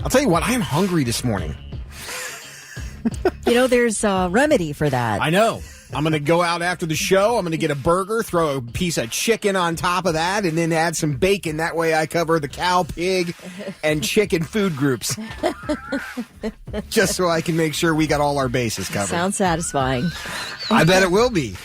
I'll tell you what, I am hungry this morning. There's a remedy for that. I know. I'm going to go out after the show. I'm going to get a burger, throw a piece of chicken on top of that, and then add some bacon. That way I cover the cow, pig, and chicken food groups. Just so I can make sure we got all our bases covered. Sounds satisfying. I bet it will be.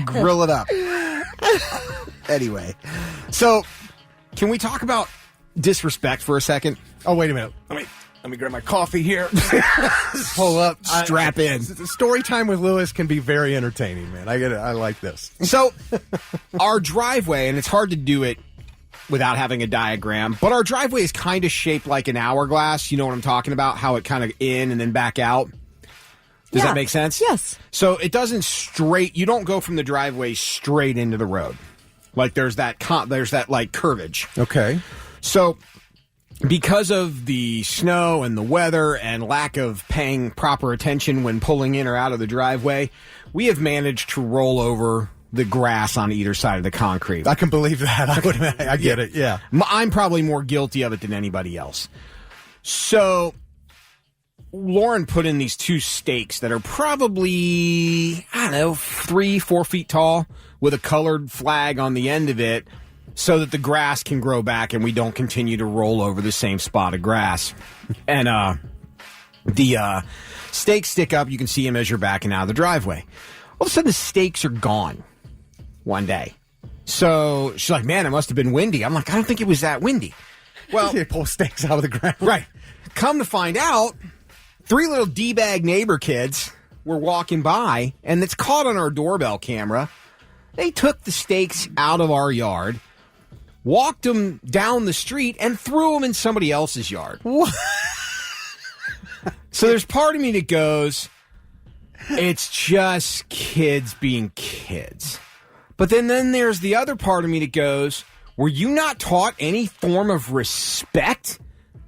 Grill it up. Anyway, so can we talk about disrespect for a second? Oh, wait a minute. Let me grab my coffee here. Pull up. Strap in. Story time with Lewis can be very entertaining, man. I get it. I like this. So, our driveway, and it's hard to do it without having a diagram, but our driveway is kind of shaped like an hourglass. You know what I'm talking about? How it kind of in and then back out. Does that make sense? Yes. So, it doesn't you don't go from the driveway straight into the road. Like, there's that like curvage. Okay. So, because of the snow and the weather and lack of paying proper attention when pulling in or out of the driveway, we have managed to roll over the grass on either side of the concrete. I can believe that. I get it, yeah. I'm probably more guilty of it than anybody else. So, Lauren put in these 2 stakes that are probably, 3-4 feet tall with a colored flag on the end of it, so that the grass can grow back and we don't continue to roll over the same spot of grass. And the stakes stick up. You can see them as you're backing out of the driveway. All of a sudden, the stakes are gone one day. So she's like, man, it must have been windy. I'm like, I don't think it was that windy. Well, they pull stakes out of the ground. Right. Come to find out, 3 little D-bag neighbor kids were walking by, and it's caught on our doorbell camera. They took the stakes out of our yard, walked them down the street, and threw them in somebody else's yard. What? So there's part of me that goes, it's just kids being kids. But then there's the other part of me that goes, were you not taught any form of respect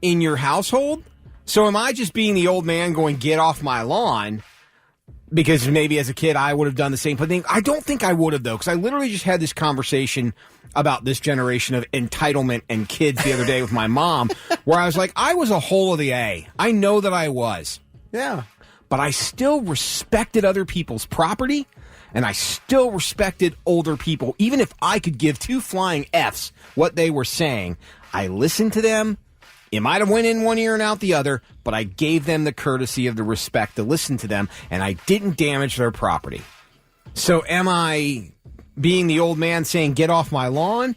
in your household? So am I just being the old man going, get off my lawn? Because maybe as a kid I would have done the same thing. I don't think I would have, though, because I literally just had this conversation about this generation of entitlement and kids the other day with my mom, where I was like, I was a hole of the A. I know that I was. Yeah. But I still respected other people's property, and I still respected older people. Even if I could give 2 flying Fs what they were saying, I listened to them. It might have went in one ear and out the other, but I gave them the courtesy of the respect to listen to them, and I didn't damage their property. So am I being the old man saying, get off my lawn?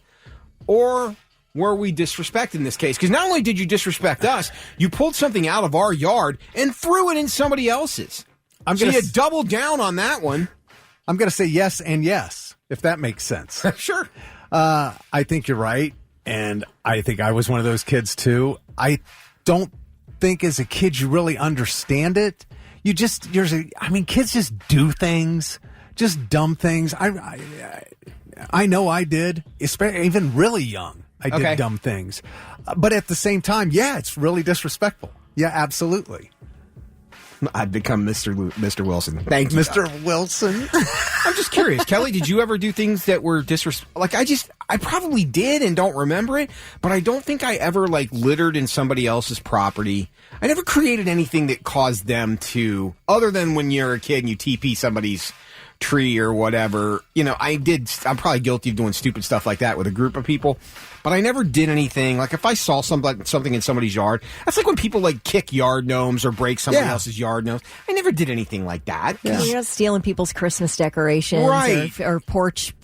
Or were we disrespected in this case? Because not only did you disrespect us, you pulled something out of our yard and threw it in somebody else's. So you doubled down on that one. I'm going to say yes and yes, if that makes sense. Sure. I think you're right. And I think I was one of those kids, too. I don't think as a kid you really understand it. Kids just do things, just dumb things. I know I did, especially even really young. I did dumb things. But at the same time, yeah, it's really disrespectful. Yeah, absolutely. I've become Mr. Wilson. Thank you, Mr. Wilson. I'm just curious. Kelly, did you ever do things that were disrespectful? Like, I probably did and don't remember it, but I don't think I ever, littered in somebody else's property. I never created anything that caused them to, other than when you're a kid and you TP somebody's tree or whatever. I'm probably guilty of doing stupid stuff like that with a group of people. But I never did anything. Like, if I saw something in somebody's yard, that's like when people, kick yard gnomes or break somebody else's yard gnomes. I never did anything like that. Yeah. You're not stealing people's Christmas decorations or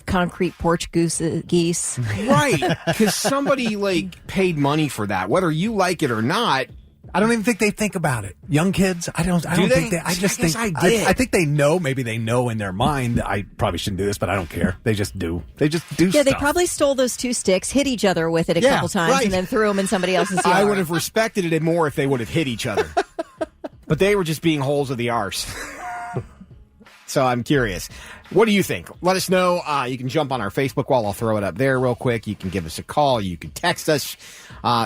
concrete porch geese. Right. Because somebody, paid money for that. Whether you like it or not, I don't even think they think about it. Young kids, I don't think they. I did. I think they know. Maybe they know in their mind. I probably shouldn't do this, but I don't care. They just do. They just do. Yeah, stuff. They probably stole those 2 sticks, hit each other with it a couple times, and then threw them in somebody else's yard. I would have respected it more if they would have hit each other. But they were just being holes of the arse. So I'm curious. What do you think? Let us know. You can jump on our Facebook wall. I'll throw it up there real quick. You can give us a call. You can text us.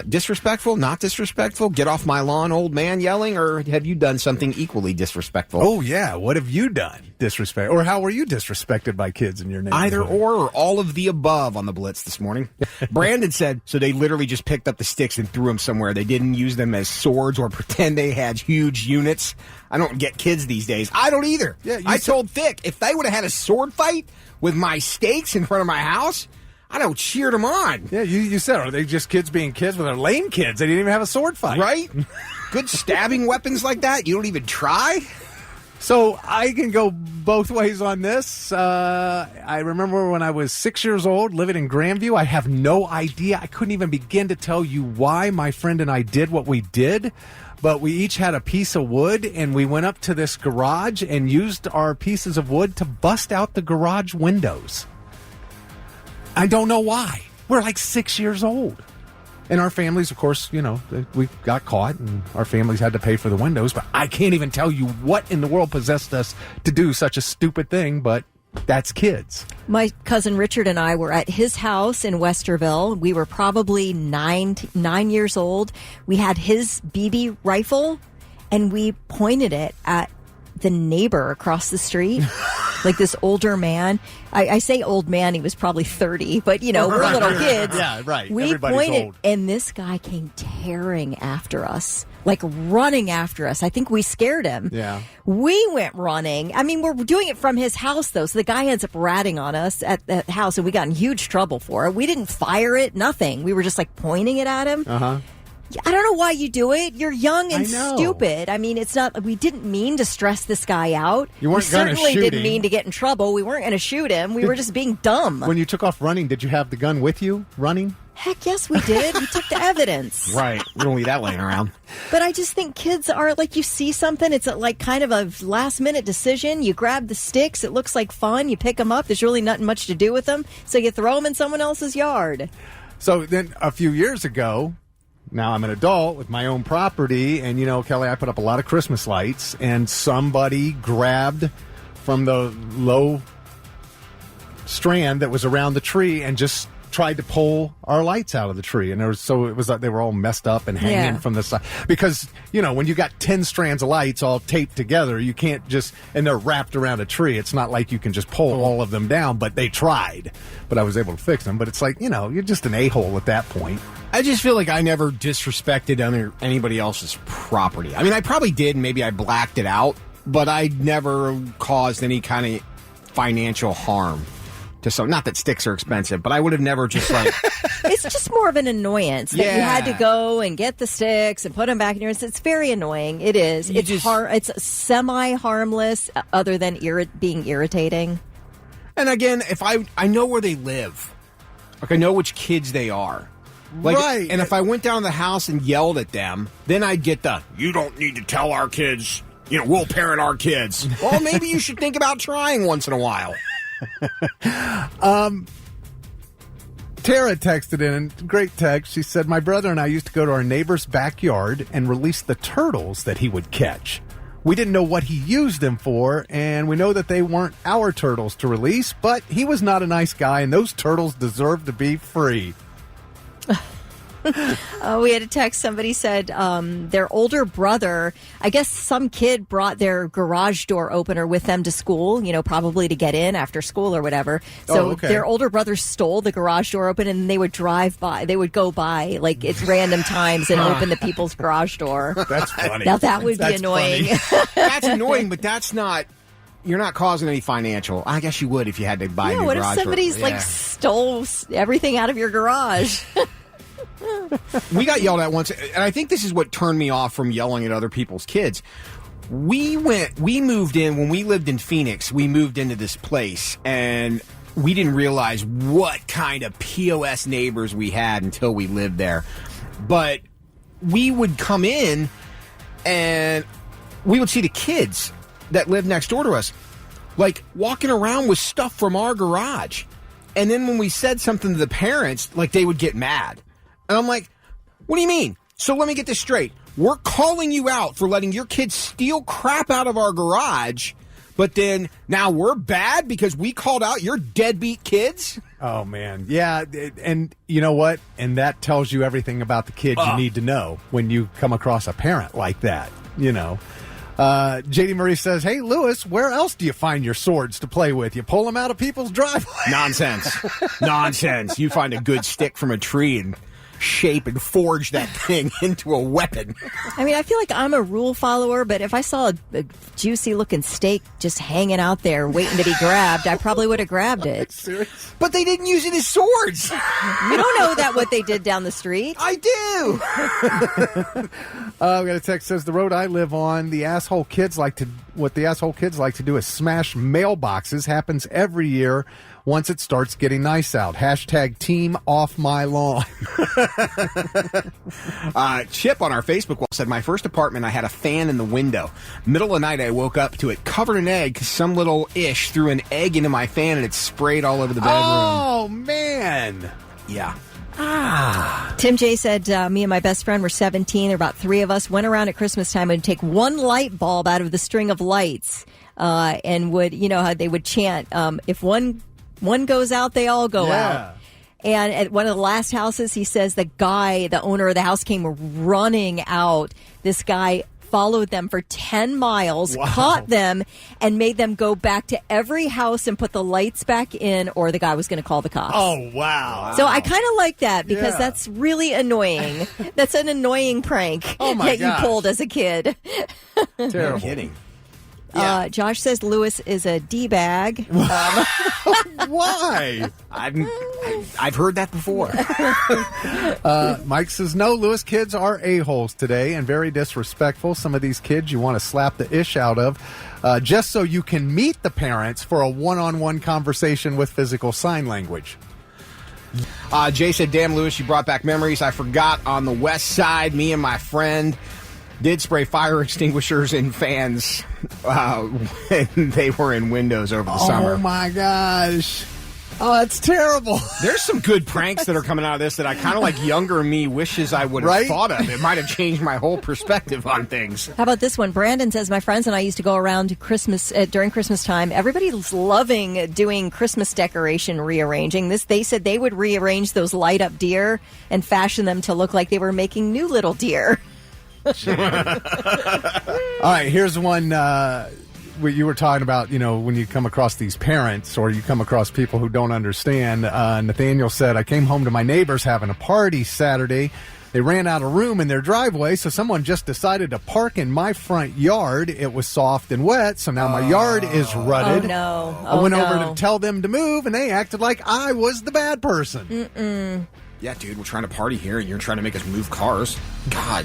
Disrespectful, not disrespectful, get off my lawn, old man yelling, or have you done something equally disrespectful? Oh, yeah. What have you done? Disrespect. Or how were you disrespected by kids in your neighborhood? Either or all of the above on the Blitz this morning. Brandon said, so they literally just picked up the sticks and threw them somewhere. They didn't use them as swords or pretend they had huge units. I don't get kids these days. I don't either. Yeah, I told Vic, if they would have had a sword fight with my stakes in front of my house, I'd have cheered them on. Yeah, you said, are they just kids being kids? Well, they're lame kids. They didn't even have a sword fight. Right? Good stabbing weapons like that? You don't even try? So I can go both ways on this. I remember when I was 6 years old, living in Grandview. I have no idea. I couldn't even begin to tell you why my friend and I did what we did. But we each had a piece of wood, and we went up to this garage and used our pieces of wood to bust out the garage windows. I don't know why. We're like 6 years old. And our families, of course, we got caught and our families had to pay for the windows. But I can't even tell you what in the world possessed us to do such a stupid thing, but that's kids. My cousin Richard and I were at his house in Westerville. We were probably 9 years old. We had his BB rifle and we pointed it at the neighbor across the street. Like this older man. I say old man, he was probably 30, but we're little kids. Yeah, right. We Everybody's pointed, old. and this guy came tearing after us, like running after us. I think we scared him. Yeah. We went running. I mean, we're doing it from his house, though, so the guy ends up ratting on us at the house, and we got in huge trouble for it. We didn't fire it, nothing. We were just like pointing it at him. Uh-huh. I don't know why you do it. You're young and I know. stupid. I mean, it's not. We didn't mean to stress this guy out. You weren't we going to certainly shoot didn't him. mean to get in trouble. We weren't going to shoot him. We were just being dumb. When you took off running, did you have the gun with you running? Heck yes, we did. We took the evidence. Right. We don't leave that laying around. But I just think kids are like, you see something, it's like kind of a last minute decision. You grab the sticks. It looks like fun. You pick them up. There's really nothing much to do with them. So you throw them in someone else's yard. So then a few years ago, now I'm an adult with my own property, and Kelly, I put up a lot of Christmas lights, and somebody grabbed from the low strand that was around the tree and just tried to pull our lights out of the tree. And it was like they were all messed up and hanging from the side. Because, when you got 10 strands of lights all taped together, you can't and they're wrapped around a tree. It's not like you can just pull all of them down, but they tried. But I was able to fix them. But it's like, you're just an a-hole at that point. I just feel like I never disrespected anybody else's property. I mean, I probably did, and maybe I blacked it out, but I never caused any kind of financial harm to some. Not that sticks are expensive, but I would have never just like. It's just more of an annoyance that you had to go and get the sticks and put them back in your. It's very annoying. It is. It's semi-harmless, other than being irritating. And again, if I know where they live, like I know which kids they are. Like, right. And if I went down to the house and yelled at them, then I'd get you don't need to tell our kids, we'll parent our kids. Well, maybe you should think about trying once in a while. Tara texted in, great text. She said, my brother and I used to go to our neighbor's backyard and release the turtles that he would catch. We didn't know what he used them for, and we know that they weren't our turtles to release, but he was not a nice guy, and those turtles deserved to be free. We had a text. Somebody said their older brother, I guess some kid brought their garage door opener with them to school, probably to get in after school or whatever. So their older brother stole the garage door opener, and they would go by like at random times and open the people's garage door. That's funny. Now that would be annoying. That's annoying, but that's not. You're not causing any financial. I guess you would if you had to buy a new what garage if somebody's door. stole everything out of your garage? We got yelled at once, and I think this is what turned me off from yelling at other people's kids. We moved in, when we lived in Phoenix, we moved into this place, and we didn't realize what kind of POS neighbors we had until we lived there. But we would come in, and we would see the kids that lived next door to us, like, walking around with stuff from our garage. And then when we said something to the parents, like, they would get mad. And I'm like, what do you mean? So let me get this straight. We're calling you out for letting your kids steal crap out of our garage, but then now we're bad because we called out your deadbeat kids? Oh, man. Yeah, and you know what? And that tells you everything about the kid you need to know when you come across a parent like that, you know. J.D. Murray says, hey, Lewis, where else do you find your swords to play with? You pull them out of people's driveway. Nonsense. You find a good stick from a tree and shape and forge that thing into a weapon. I mean, I feel like I'm a rule follower, but if I saw a juicy looking steak just hanging out there waiting to be grabbed, I probably would have grabbed it. Serious? But they didn't use it as swords. You don't know that what they did down the street. I do. We got a text that says the road I live on, what the asshole kids like to do is smash mailboxes. Happens every year once it starts getting nice out. Hashtag team off my lawn. Chip on our Facebook wall said, my first apartment, I had a fan in the window. Middle of the night, I woke up to it covered in egg because some little ish threw an egg into my fan and it sprayed all over the bedroom. Oh, man. Yeah. Tim J said, me and my best friend were 17. There were about 3 of us. Went around at Christmas time and take one light bulb out of the string of lights and would, you know how they would chant, if one goes out, they all go out. And at one of the last houses, he says the owner of the house came running out. This guy followed them for 10 miles, caught them, and made them go back to every house and put the lights back in, or the guy was going to call the cops. Oh, wow. So I kind of like that because that's really annoying. That's an annoying prank that you pulled as a kid. Terrible. No kidding. Yeah. Josh says Lewis is a D-bag. Why? I've heard that before. Mike says, no, Lewis, kids are a-holes today and very disrespectful. Some of these kids you want to slap the ish out of just so you can meet the parents for a one-on-one conversation with physical sign language. Jay said, damn, Lewis, you brought back memories. I forgot on the west side, me and my friend did spray fire extinguishers in fans when they were in windows over the summer. Oh, my gosh. Oh, that's terrible. There's some good pranks that are coming out of this that I kind of like younger me wishes I would have thought of. It might have changed my whole perspective on things. How about this one? Brandon says, my friends and I used to go around to Christmas during Christmas time. Everybody's loving doing Christmas decoration rearranging. They said they would rearrange those light up deer and fashion them to look like they were making new little deer. All right, here's one where you were talking about, you know, when you come across these parents or you come across people who don't understand. Nathaniel said, I came home to my neighbors having a party Saturday. They ran out of room in their driveway, so someone just decided to park in my front yard. It was soft and wet, so now my yard is rutted. Oh, no. I went over to tell them to move, and they acted like I was the bad person. Mm-mm. Yeah, dude, we're trying to party here, and you're trying to make us move cars. God.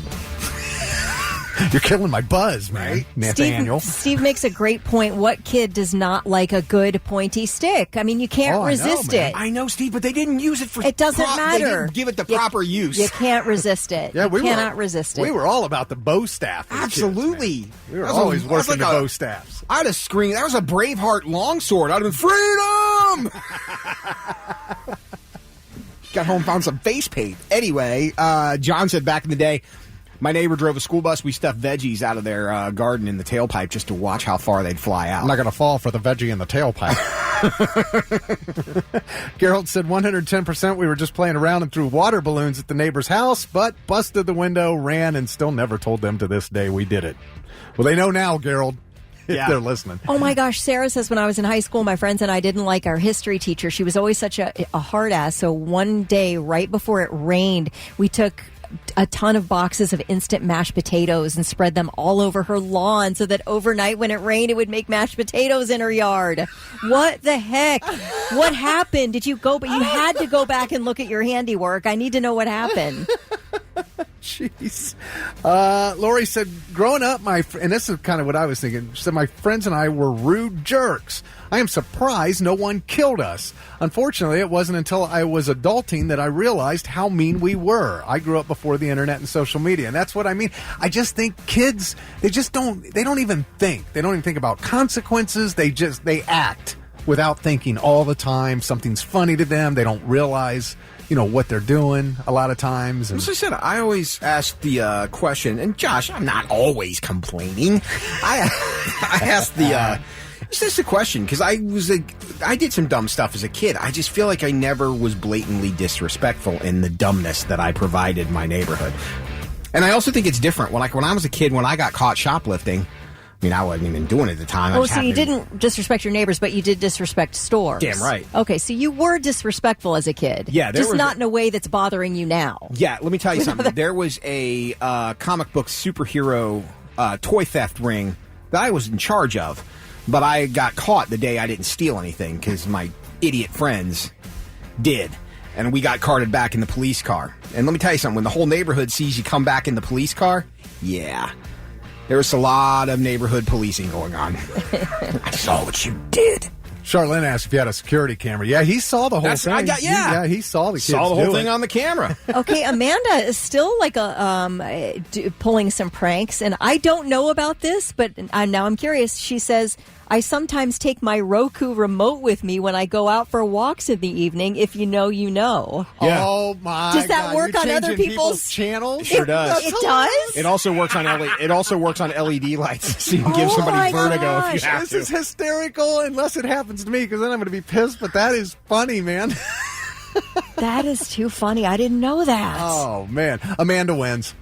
You're killing my buzz, man. Nathaniel. Steve makes a great point. What kid does not like a good pointy stick? I mean, you can't resist it. I know, Steve, but they didn't use it for... It doesn't matter. They didn't give it the proper use. You can't resist it. You cannot resist it. We were all about the bow staff. Absolutely. Kids, we were always working the bow staffs. I'd have screamed, that was a Braveheart longsword. I'd have been, freedom! Got home, found some face paint. Anyway, John said back in the day, my neighbor drove a school bus. We stuffed veggies out of their garden in the tailpipe just to watch how far they'd fly out. I'm not going to fall for the veggie in the tailpipe. Gerald said 110%. We were just playing around and threw water balloons at the neighbor's house, but busted the window, ran, and still never told them to this day we did it. Well, they know now, Gerald. If they're listening. Oh, my gosh. Sarah says when I was in high school, my friends and I didn't like our history teacher. She was always such a hard ass. So one day, right before it rained, we took a ton of boxes of instant mashed potatoes and spread them all over her lawn so that overnight when it rained, it would make mashed potatoes in her yard. What the heck? What happened? Did you go? But you had to go back and look at your handiwork. I need to know what happened. Jeez. Lori said, growing up, and this is kind of what I was thinking, she said, my friends and I were rude jerks. I am surprised no one killed us. Unfortunately, it wasn't until I was adulting that I realized how mean we were. I grew up before the internet and social media, and that's what I mean. I just think kids, they don't even think. They don't even think about consequences. They act without thinking all the time. Something's funny to them. They don't realize what they're doing a lot of times. As I said, I always ask the question, and Josh, I'm not always complaining. I ask It's just a question, because I did some dumb stuff as a kid. I just feel like I never was blatantly disrespectful in the dumbness that I provided my neighborhood. And I also think it's different. When I was a kid, when I got caught shoplifting, I mean, I wasn't even doing it at the time. Oh, so you didn't disrespect your neighbors, but you did disrespect stores. Damn right. Okay, so you were disrespectful as a kid. Yeah. Just not in a way that's bothering you now. Yeah, let me tell you something. There was a comic book superhero toy theft ring that I was in charge of, but I got caught the day I didn't steal anything because my idiot friends did. And we got carted back in the police car. And let me tell you something. When the whole neighborhood sees you come back in the police car, yeah. There was a lot of neighborhood policing going on. I saw what you did. Charlene asked if you had a security camera. Yeah, he saw the whole thing. He saw the kids saw the whole thing on the camera. Okay, Amanda is still like pulling some pranks, and I don't know about this, but now I'm curious. She says, I sometimes take my Roku remote with me when I go out for walks in the evening. If you know, you know. Yeah. Oh my! Does that God. work You're on other people's channels? It sure does. It does. It also works on LED lights, so you can give somebody vertigo if you have This to. is hysterical, unless it happens to me, because then I'm going to be pissed. But that is funny, man. That is too funny. I didn't know that. Oh man, Amanda wins.